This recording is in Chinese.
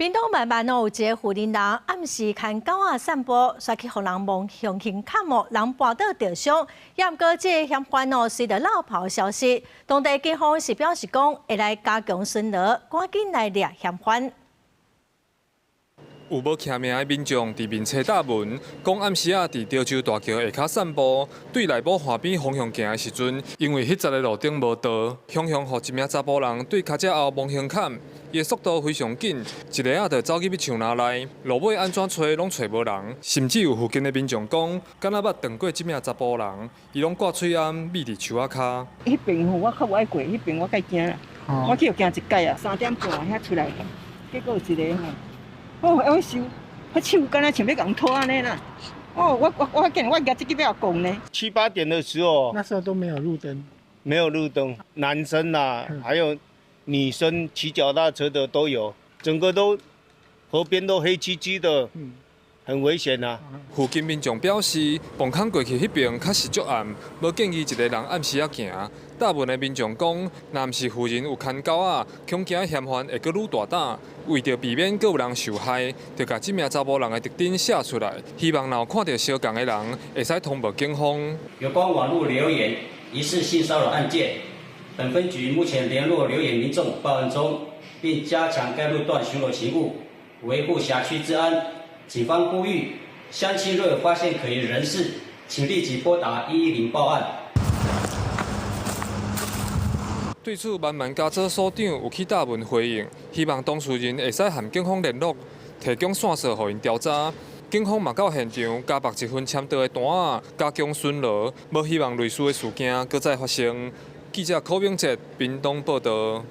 屏东慢慢有一个妇人人暗时牵狗仔散步，煞去互人望向轻砍木，人绊倒受伤。也毋过，这个嫌犯随着落跑消息，当地警方是表示讲会来加强巡逻，赶紧来抓嫌犯。 有无徛命的民众伫面车大门，讲暗时啊伫潮州大桥下骹散步，对内埔河边方向行的时阵，因为迄节的路顶无道，凶互一名查甫人对脚只后望向砍，伊的速度非常紧，一个就走去要墙内内，路尾安怎找拢找无人，甚至有附近的民众讲，敢若捌撞过这名查甫人，伊拢挂喙暗密伫树仔骹。迄边我较无爱过，迄边我介惊啦，我去行一届啊，3点半遐出来，结果有一个我手，我手敢若像要共拖安尼啦。我见我夹这个要讲呢。7、8点的时候，那时候都没有路灯，没有路灯，男生啦，还有女生骑脚踏车的都有，整个都河边都黑漆漆的，很危险啊。附近民众表示，傍坑过去迄边确实足暗，无建议一个人暗时啊行。大部分的民众讲，若毋是附近有牵狗仔，恐惊嫌犯会阁愈大胆。为着避免阁有人受害，就把这名查甫人的特征写出来，希望若有看到相共的人，会使通报警方。有关网络留言疑似性骚扰案件，本分局目前联络留言民众报案中，并加强该路段巡逻勤务，维护辖区治安。警方呼吁，乡亲若有发现可疑人士，请立即拨打110报案。对此，慢慢加州所长有去答问回应，希望当事人会使和警方联络，提供线索互因调查。警方嘛到现场加绑一份签到的单仔，加强巡逻，无希望类似的事件搁再发生。记者柯炳哲，屏东报道。